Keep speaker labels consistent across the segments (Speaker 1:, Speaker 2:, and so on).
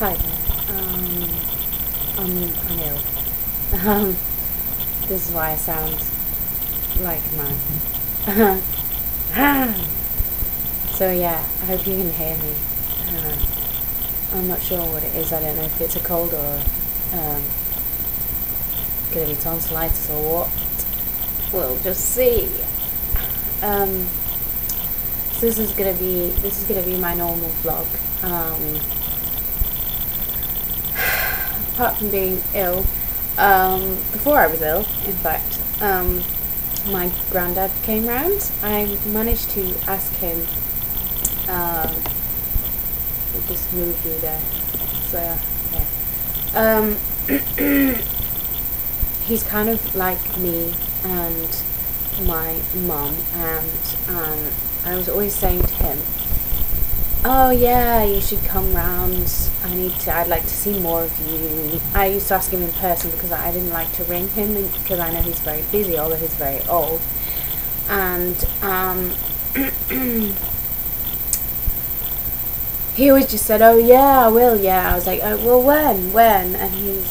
Speaker 1: Hi there. I'm ill. This is why I sound like a man. So yeah, I hope you can hear me. I'm not sure what it is. I don't know if it's a cold or gonna be tonsillitis or what. We'll just see. So this is gonna be my normal vlog. Apart from being ill, before I was ill, in fact, my granddad came round. I managed to ask him. We'll just move through there. So yeah. He's kind of like me and my mum, and I was always saying to him, "Oh yeah, you should come round. I'd like to see more of you." I used to ask him in person because I didn't like to ring him because I know he's very busy, although he's very old. And he always just said, "Oh yeah, I will, yeah." I was like, "Oh, well, when?" And he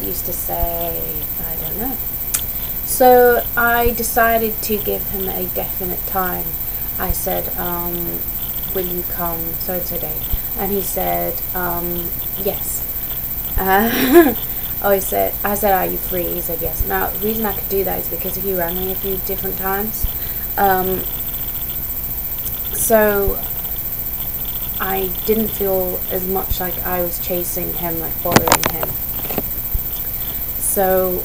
Speaker 1: used to say, "I don't know." So I decided to give him a definite time. I said, "Will you come so-and-so day?" And he said, "Yes." I said, "Are you free?" He said, "Yes." Now, the reason I could do that is because he rang me a few different times. So I didn't feel as much like I was chasing him, like bothering him. So,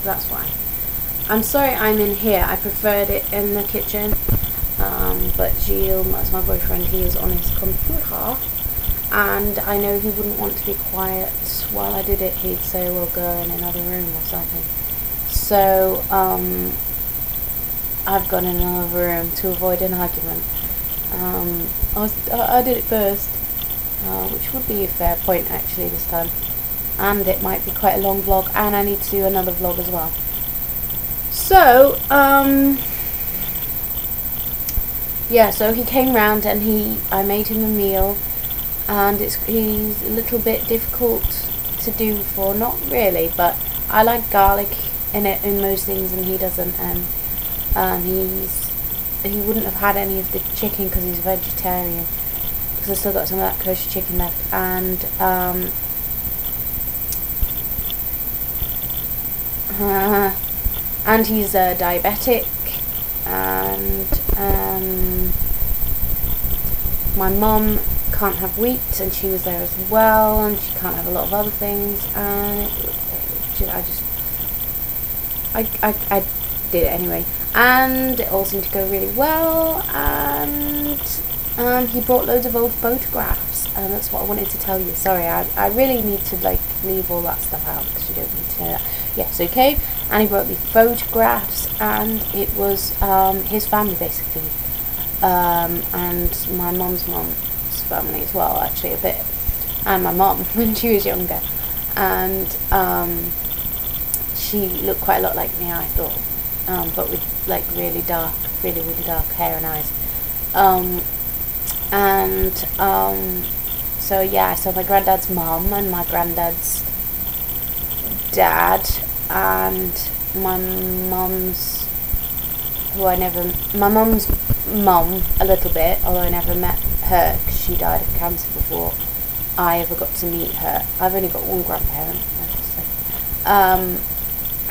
Speaker 1: that's why. I'm sorry I'm in here. I preferred it in the kitchen. But Gilles, that's my boyfriend, he is on his computer. And I know he wouldn't want to be quiet while I did it. He'd say, "We'll go in another room or something." So, I've gone in another room to avoid an argument. I did it first, which would be a fair point actually this time. And it might be quite a long vlog, and I need to do another vlog as well. So, yeah, so he came round and I made him a meal, and he's a little bit difficult to do for, not really, but I like garlic in it in most things and he doesn't, and he wouldn't have had any of the chicken because he's a vegetarian, because I've still got some of that kosher chicken left, and he's diabetic, and my mum can't have wheat, and she was there as well, and she can't have a lot of other things, and I did it anyway, and it all seemed to go really well, and he brought loads of old photographs, and that's what I wanted to tell you. Sorry, I really need to leave all that stuff out because you don't need to know that. Yeah, so he came and he brought me photographs, and it was his family basically, and my mum's family as well, actually a bit, and my mum when she was younger, and she looked quite a lot like me, I thought, but with really dark hair and eyes, so yeah, I saw my granddad's mum and my granddad's dad, and my mum's mum a little bit, although I never met her because she died of cancer before I ever got to meet her. I've only got one grandparent, I should say.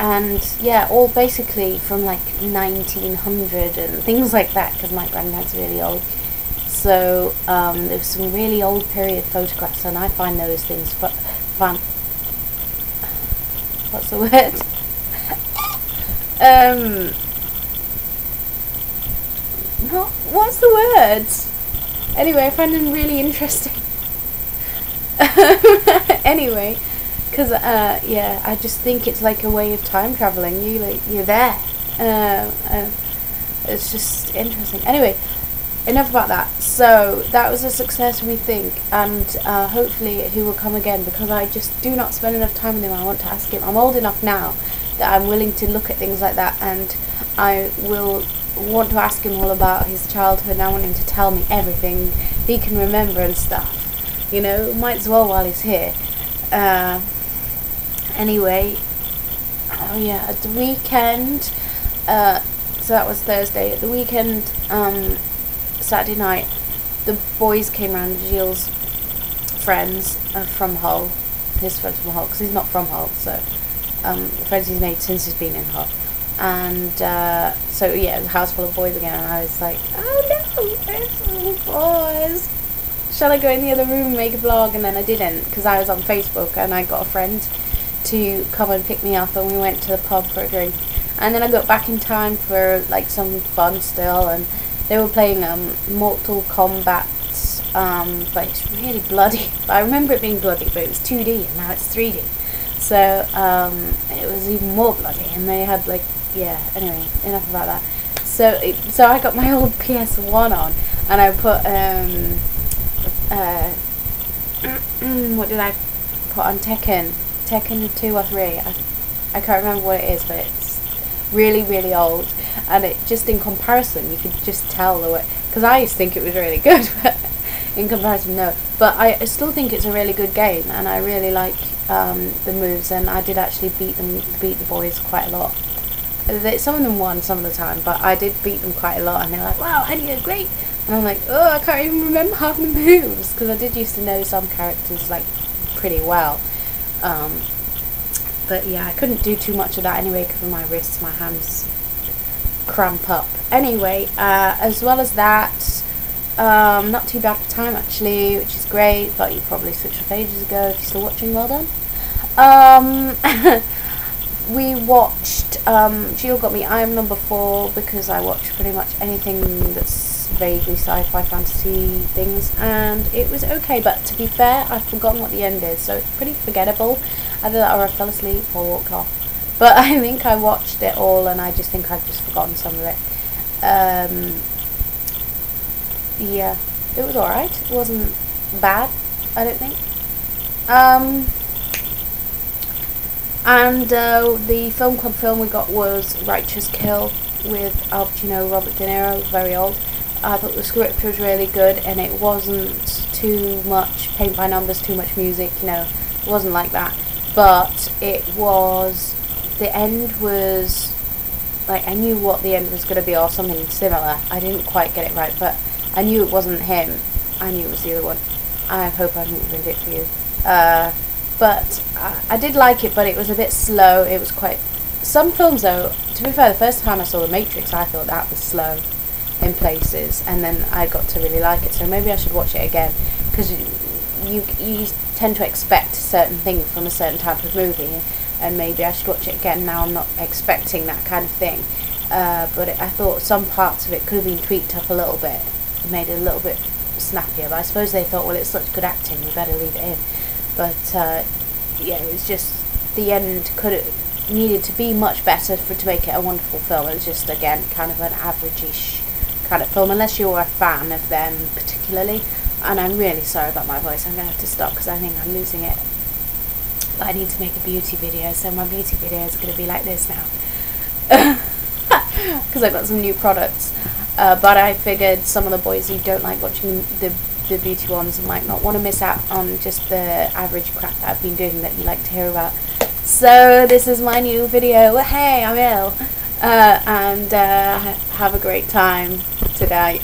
Speaker 1: And yeah, all basically from 1900 and things like that, because my granddad's really old. So there was some really old period photographs, and I find those things fun. What's the word? What's the words? Anyway, I find them really interesting. Anyway, because yeah, I just think it's like a way of time traveling. You're there. It's just interesting. Anyway, enough about that. So that was a success, we think, and hopefully he will come again, because I just do not spend enough time with him. I want to ask him. I'm old enough now that I'm willing to look at things like that, and I will want to ask him all about his childhood, and I want him to tell me everything he can remember and stuff. You know, might as well while he's here. Anyway, oh yeah, at the weekend, so that was Thursday. At the weekend, Saturday night, the boys came round, Gilles' friends from Hull, his friends from Hull, because he's not from Hull, so the friends he's made since he's been in Hull. And so yeah, it was a house full of boys again, and I was like, oh no, there's all boys. Shall I go in the other room and make a vlog? And then I didn't, because I was on Facebook and I got a friend to come and pick me up, and we went to the pub for a drink. And then I got back in time for like some fun still, and they were playing Mortal Kombat, but it's really bloody. I remember it being bloody, but it was 2D and now it's 3D. So it was even more bloody, and they had like, yeah, anyway, enough about that. So I got my old PS1 on, and I put what did I put on? Tekken 2 or 3. I can't remember what it is, but it's really, really old, and it just, in comparison, you could just tell the way, because I used to think it was really good, but in comparison, no. But I still think it's a really good game, and I really like the moves, and I did actually beat the boys quite a lot. Some of them won some of the time, but I did beat them quite a lot, and they're like, wow, Annie, you're great. And I'm like, oh, I can't even remember half the moves, because I did used to know some characters like pretty well. But yeah, I couldn't do too much of that anyway because of my wrists, my hands cramp up. Anyway, as well as that, not too bad for time actually, which is great, but you probably switched off ages ago. If you're still watching, well done. We watched, Gilles got me I Am Number 4 because I watch pretty much anything that's vaguely sci-fi fantasy things, and it was okay, but to be fair, I've forgotten what the end is, so it's pretty forgettable. Either that or I fell asleep or walked off. But I think I watched it all, and I just think I've just forgotten some of it. Yeah, it was alright. It wasn't bad, I don't think. And the film club film we got was Righteous Kill with Al Pacino, Robert De Niro, very old. I thought the script was really good, and it wasn't too much paint by numbers, too much music, you know, it wasn't like that. But it was, the end was, like, I knew what the end was going to be, or something similar. I didn't quite get it right, but I knew it wasn't him. I knew it was the other one. I hope I haven't ruined it for you. But I did like it, but it was a bit slow. It was quite, some films though, to be fair, the first time I saw The Matrix, I thought that was slow in places, and then I got to really like it, so maybe I should watch it again, because you tend to expect a certain thing from a certain type of movie, and maybe I should watch it again. Now I'm not expecting that kind of thing, but I thought some parts of it could have been tweaked up a little bit, made it a little bit snappier, but I suppose they thought, well, it's such good acting, we better leave it in. But yeah, it was just, the end needed to be much better to make it a wonderful film. It was just, again, kind of an average-ish kind of film, unless you're a fan of them particularly. And I'm really sorry about my voice, I'm going to have to stop because I think I'm losing it. But I need to make a beauty video, so my beauty video is going to be like this now. Because I've got some new products. But I figured some of the boys who don't like watching the beauty ones might not want to miss out on just the average crap that I've been doing that you like to hear about. So this is my new video. Hey, I'm ill. And have a great time today.